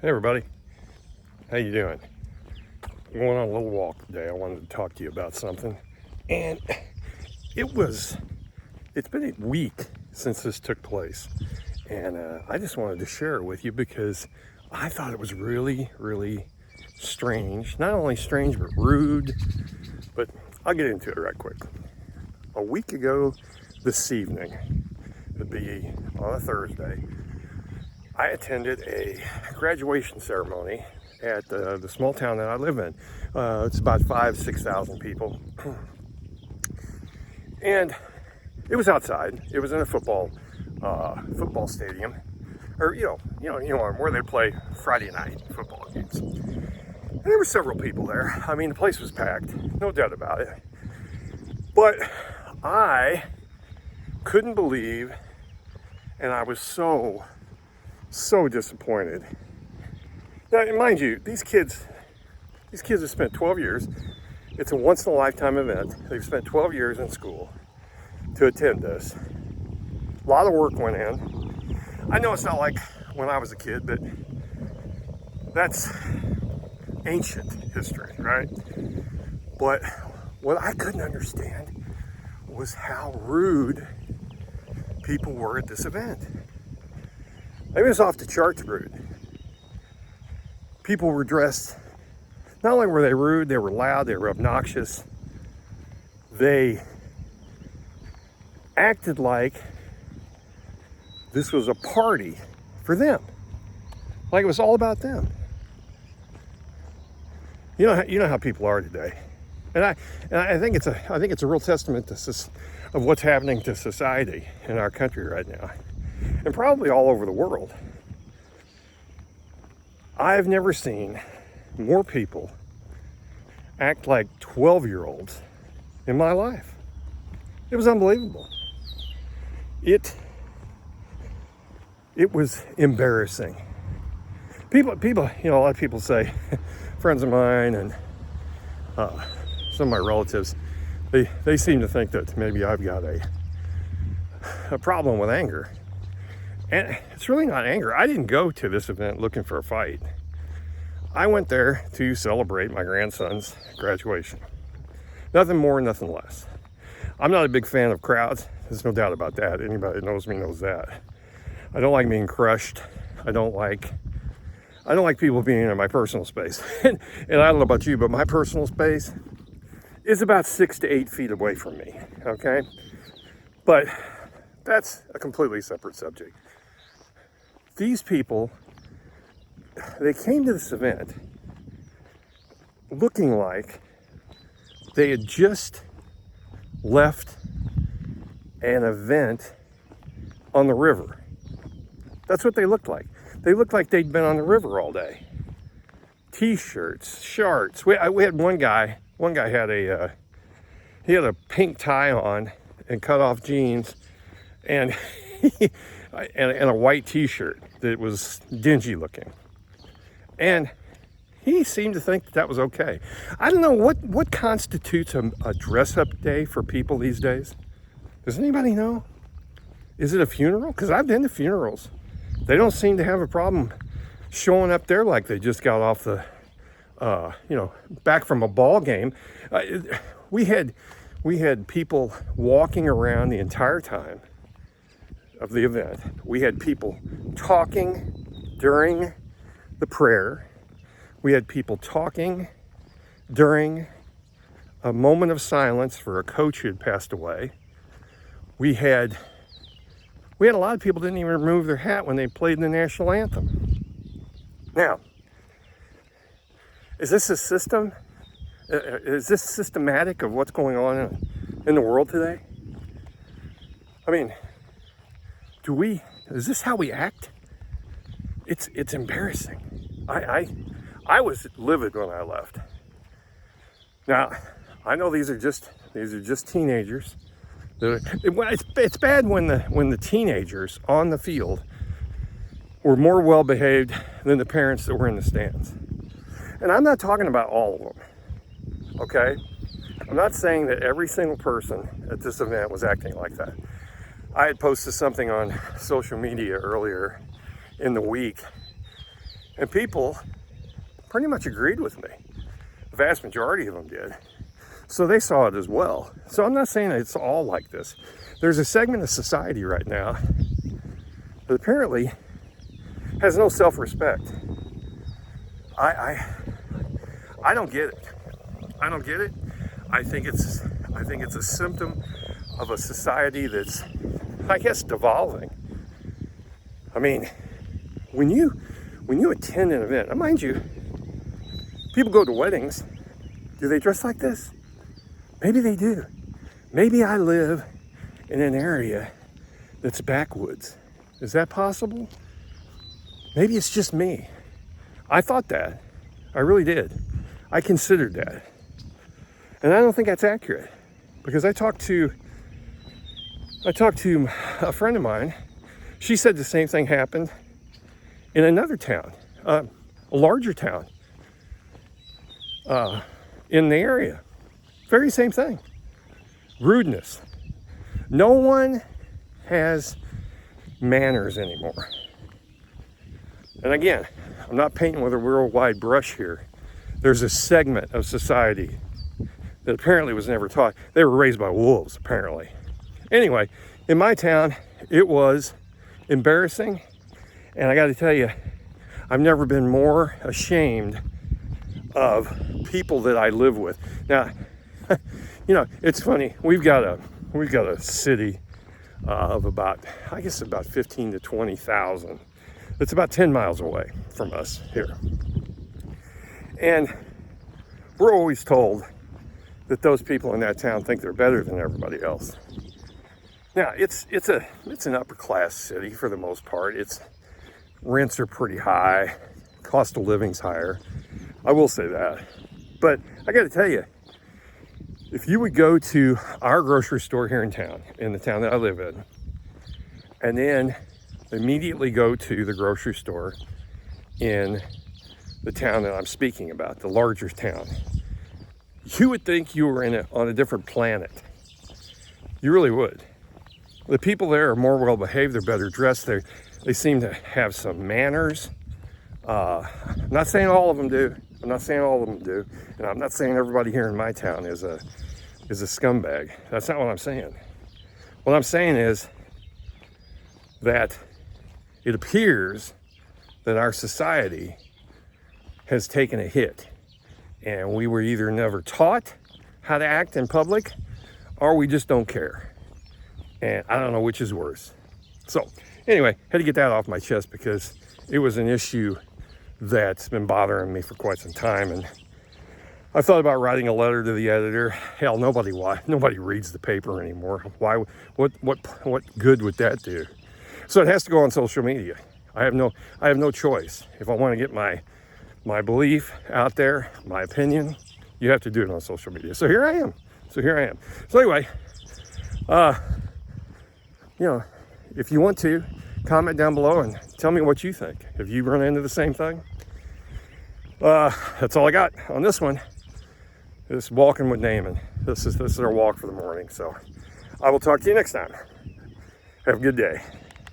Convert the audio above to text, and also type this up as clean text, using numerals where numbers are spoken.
Hey everybody, how you doing? I'm going on a little walk today. I wanted to talk to you about something, and it's been a week since this took place, and I just wanted to share it with you because I thought it was really, really strange. Not only strange, but rude. But I'll get into it right quick. A week ago this evening, it'd be on a Thursday, I attended a graduation ceremony at the small town that I live in. It's about 6,000 people. And it was outside. It was in a football stadium. Or, where they play Friday night football games. And there were several people there. I mean, the place was packed, no doubt about it. But I couldn't believe, and I was so disappointed. Now, mind you, these kids have spent 12 years. It's a once in a lifetime event. They've spent 12 years in school to attend this. A lot of work went in. I know it's not like when I was a kid, but that's ancient history, right? But what I couldn't understand was how rude people were at this event. It was off the charts rude. People were dressed, not only were they rude, they were loud, they were obnoxious. They acted like this was a party for them. Like it was all about them. You know how people are today. And I think it's a real testament of what's happening to society in our country right now. And probably all over the world. I've never seen more people act like 12-year-olds in my life. It was unbelievable. It was embarrassing. People, a lot of people say, friends of mine and some of my relatives, they seem to think that maybe I've got a problem with anger. And it's really not anger. I didn't go to this event looking for a fight. I went there to celebrate my grandson's graduation. Nothing more, nothing less. I'm not a big fan of crowds. There's no doubt about that. Anybody that knows me knows that. I don't like being crushed. I don't like people being in my personal space. And I don't know about you, but my personal space is about 6 to 8 feet away from me. Okay? But that's a completely separate subject. These people, they came to this event looking like they had just left an event on the river. That's what they looked like. They looked like they'd been on the river all day. T-shirts, shorts. We had one guy had he had a pink tie on and cut off jeans and and a white T-shirt that was dingy looking. And he seemed to think that was okay. I don't know what constitutes a dress-up day for people these days. Does anybody know? Is it a funeral? Because I've been to funerals. They don't seem to have a problem showing up there like they just got off the, back from a ball game. We had people walking around the entire time of the event. We had people talking during the prayer. We had people talking during a moment of silence for a coach who had passed away. We had a lot of people didn't even remove their hat when they played the national anthem. Now, is this a system? Is this systematic of what's going on in the world today? I mean, is this how we act? It's embarrassing. I was livid when I left. Now, I know these are just teenagers. It's bad when the teenagers on the field were more well behaved than the parents that were in the stands. And I'm not talking about all of them. Okay? I'm not saying that every single person at this event was acting like that. I had posted something on social media earlier in the week, And people pretty much agreed with me. The vast majority of them did. So they saw it as well. So I'm not saying it's all like this. There's a segment of society right now that apparently has no self-respect. I don't get it. I don't get it. I think it's a symptom of a society that's, I guess, devolving. I mean, when you attend an event, and mind you, people go to weddings. Do they dress like this? Maybe they do. Maybe I live in an area that's backwoods. Is that possible? Maybe it's just me. I thought that. I really did. I considered that. And I don't think that's accurate, because I talked to a friend of mine. She said the same thing happened in another town, a larger town in the area. Very same thing. Rudeness. No one has manners anymore. And again, I'm not painting with a worldwide brush here. There's a segment of society that apparently was never taught. They were raised by wolves, apparently. Anyway, in my town, it was embarrassing. And I got to tell you, I've never been more ashamed of people that I live with. Now, you know, it's funny. We've got a city of about 15 to 20,000. It's about 10 miles away from us here. And we're always told that those people in that town think they're better than everybody else. Now, it's an upper class city for the most part. Its rents are pretty high, cost of living's higher. I will say that. But I got to tell you, if you would go to our grocery store here in town, in the town that I live in, and then immediately go to the grocery store in the town that I'm speaking about, the larger town, you would think you were on a different planet. You really would. The people there are more well behaved, they're better dressed, they seem to have some manners. I'm not saying all of them do. And I'm not saying everybody here in my town is a scumbag. That's not what I'm saying. What I'm saying is that it appears that our society has taken a hit, and we were either never taught how to act in public, or we just don't care. And I don't know which is worse. So anyway, had to get that off my chest, because it was an issue that's been bothering me for quite some time. And I thought about writing a letter to the editor. Hell, nobody reads the paper anymore. Why? What good would that do? So it has to go on social media. I have no choice. If I want to get my belief out there, my opinion, you have to do it on social media. So here I am. So anyway, you know, if you want to, comment down below and tell me what you think. Have you run into the same thing? That's all I got on this one. This is Walking with Damon. This is our walk for the morning. So I will talk to you next time. Have a good day.